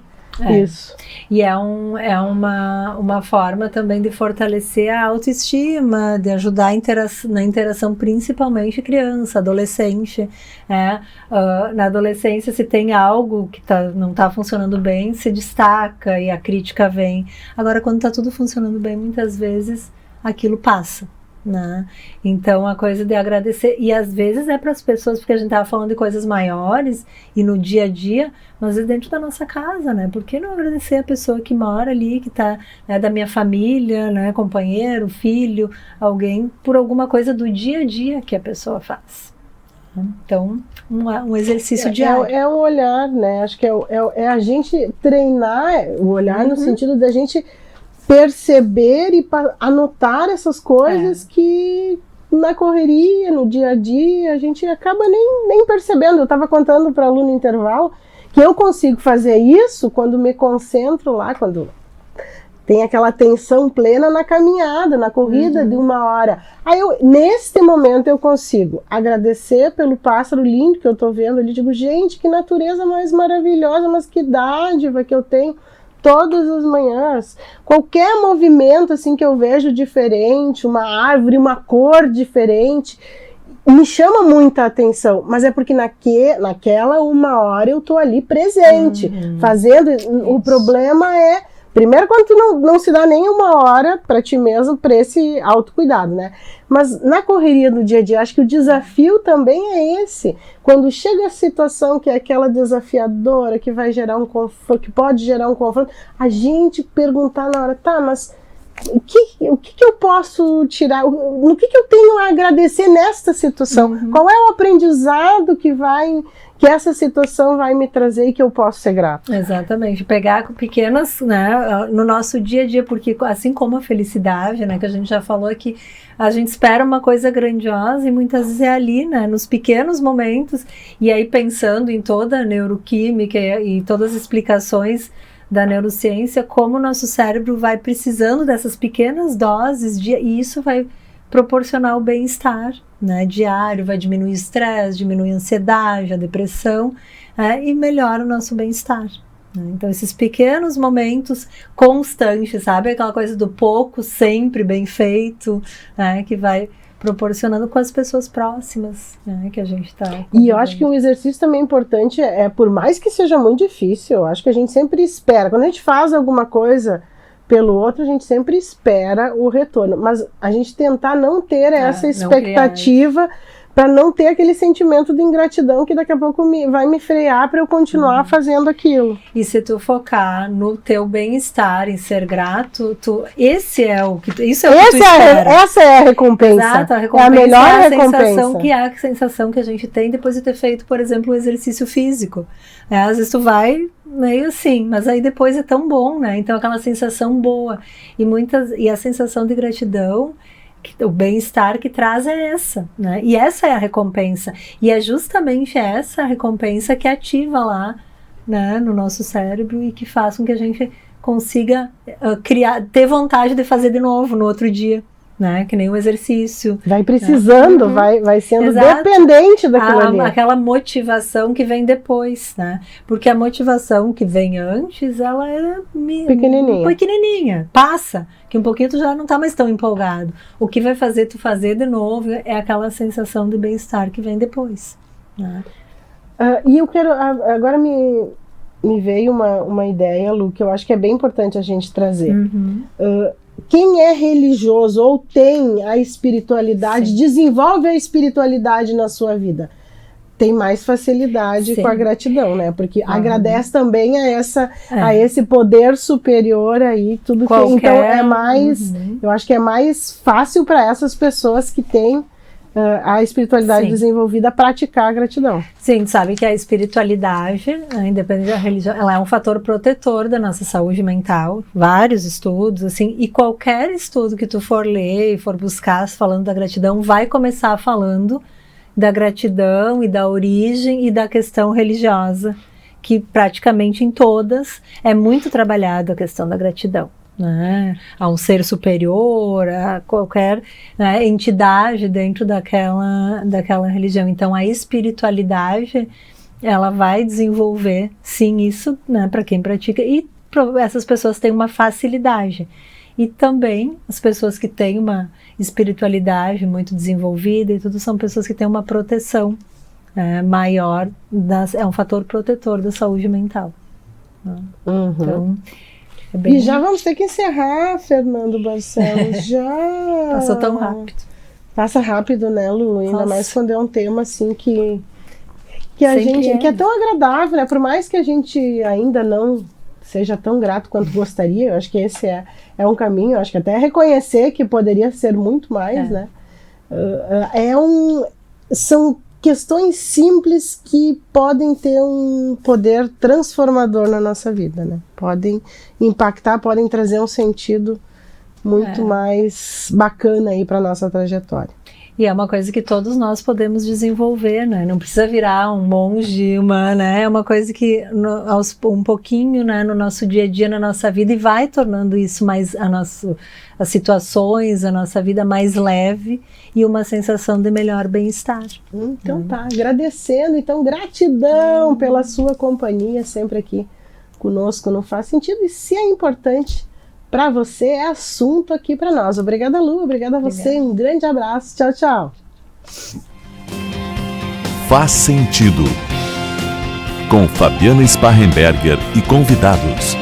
isso. E é uma forma também de fortalecer a autoestima, de ajudar na interação, principalmente criança, adolescente. Na adolescência, se tem algo que não está funcionando bem, se destaca e a crítica vem. Agora, quando está tudo funcionando bem, muitas vezes aquilo passa. Né? Então a coisa de agradecer, e às vezes é para as pessoas, porque a gente estava falando de coisas maiores e no dia a dia, mas é dentro da nossa casa, né? Por que não agradecer a pessoa que mora ali, que está, né, da minha família, né, companheiro, filho, alguém, por alguma coisa do dia a dia que a pessoa faz. Então, um exercício diário. É um olhar, né? Acho que é a gente treinar o olhar no sentido da gente perceber e anotar essas coisas que na correria, no dia a dia, a gente acaba nem percebendo. Eu estava contando para a Lu no intervalo que eu consigo fazer isso quando me concentro lá, quando tem aquela atenção plena na caminhada, na corrida de 1 hora. Aí neste momento eu consigo agradecer pelo pássaro lindo que eu estou vendo ali. Digo, gente, que natureza mais maravilhosa, mas que dádiva que eu tenho todas as manhãs. Qualquer movimento assim que eu vejo diferente, uma árvore, uma cor diferente, me chama muita atenção, mas é porque naquela 1 hora eu tô ali presente, fazendo. O problema é, primeiro, quando tu não se dá nem 1 hora para ti mesmo, para esse autocuidado, né? Mas na correria do dia a dia, acho que o desafio também é esse. Quando chega a situação que é aquela desafiadora, que vai gerar um confronto, que pode gerar um confronto, a gente perguntar na hora, tá, mas o que eu posso tirar, no que eu tenho a agradecer nesta situação? Qual é o aprendizado que essa situação vai me trazer e que eu posso ser grato? Exatamente, pegar com pequenas, né, no nosso dia a dia, porque assim como a felicidade, né, que a gente já falou aqui, a gente espera uma coisa grandiosa e muitas vezes é ali, né, nos pequenos momentos, e aí pensando em toda a neuroquímica e todas as explicações da neurociência, como o nosso cérebro vai precisando dessas pequenas doses e isso vai proporcionar o bem-estar, né, diário, vai diminuir o estresse, diminuir a ansiedade, a depressão, e melhora o nosso bem-estar. Né? Então, esses pequenos momentos constantes, sabe? Aquela coisa do pouco, sempre bem feito, né, que vai proporcionando com as pessoas próximas, né, que a gente está. E eu acho que um exercício também importante por mais que seja muito difícil, eu acho que a gente sempre espera. Quando a gente faz alguma coisa pelo outro, a gente sempre espera o retorno. Mas a gente tentar não ter essa expectativa para não ter aquele sentimento de ingratidão que daqui a pouco vai me frear para eu continuar fazendo aquilo. E se tu focar no teu bem-estar, em ser grato, esse é o que tu espera. Essa é a recompensa. Exato, a recompensa é a melhor recompensa. Que é a sensação que a gente tem depois de ter feito, por exemplo, o exercício físico. Às vezes tu vai meio assim, mas aí depois é tão bom, né? Então aquela sensação boa. E a sensação de gratidão, o bem-estar que traz é essa, né? E essa é a recompensa. E é justamente essa recompensa que ativa lá, né, no nosso cérebro e que faz com que a gente consiga ter vontade de fazer de novo no outro dia, né? Que nem o exercício. Vai precisando, vai sendo Exato. Dependente daquilo ali. Aquela motivação que vem depois, né? Porque a motivação que vem antes, ela era pequenininha, passa, que um pouquinho tu já não tá mais tão empolgado. O que vai fazer tu fazer de novo é aquela sensação de bem-estar que vem depois, né? E eu quero, agora me veio uma ideia, Lu, que eu acho que é bem importante a gente trazer. Quem é religioso ou tem a espiritualidade, Sim. desenvolve a espiritualidade na sua vida, tem mais facilidade Sim. com a gratidão, né? Porque agradece também a esse poder superior aí, tudo que então é mais, eu acho que é mais fácil para essas pessoas que têm a espiritualidade Sim. desenvolvida praticar a gratidão. Sim, sabe que a espiritualidade, independente da religião, ela é um fator protetor da nossa saúde mental. Vários estudos, assim, e qualquer estudo que tu for ler e for buscar falando da gratidão, vai começar falando da gratidão e da origem e da questão religiosa, que praticamente em todas é muito trabalhada a questão da gratidão. Né, a um ser superior, a qualquer entidade dentro daquela religião. Então a espiritualidade, ela vai desenvolver sim isso, né, para quem pratica, e essas pessoas têm uma facilidade. E também as pessoas que têm uma espiritualidade muito desenvolvida e tudo, são pessoas que têm uma proteção maior, é um fator protetor da saúde mental. Né? Então e já vamos ter que encerrar, Fernando Barcelos. Já passou tão rápido. Passa rápido, né, Lu? Ainda mais quando é um tema assim que a gente que é tão agradável, né? Por mais que a gente ainda não seja tão grato quanto gostaria, eu acho que esse é um caminho. Eu acho que até reconhecer que poderia ser muito mais, né? São questões simples que podem ter um poder transformador na nossa vida, né? Podem impactar, podem trazer um sentido muito mais bacana aí para nossa trajetória. E é uma coisa que todos nós podemos desenvolver, né? Não precisa virar um monge, né? É uma coisa que um pouquinho, né, no nosso dia a dia, na nossa vida, e vai tornando isso mais as situações, a nossa vida mais leve e uma sensação de melhor bem-estar. Então tá, agradecendo, então gratidão pela sua companhia sempre aqui conosco no Faz Sentido, e se é importante para você, é assunto aqui para nós. Obrigada, Lu, obrigada a você, um grande abraço, tchau, tchau. Faz Sentido, com Fabiana Sparrenberger e convidados.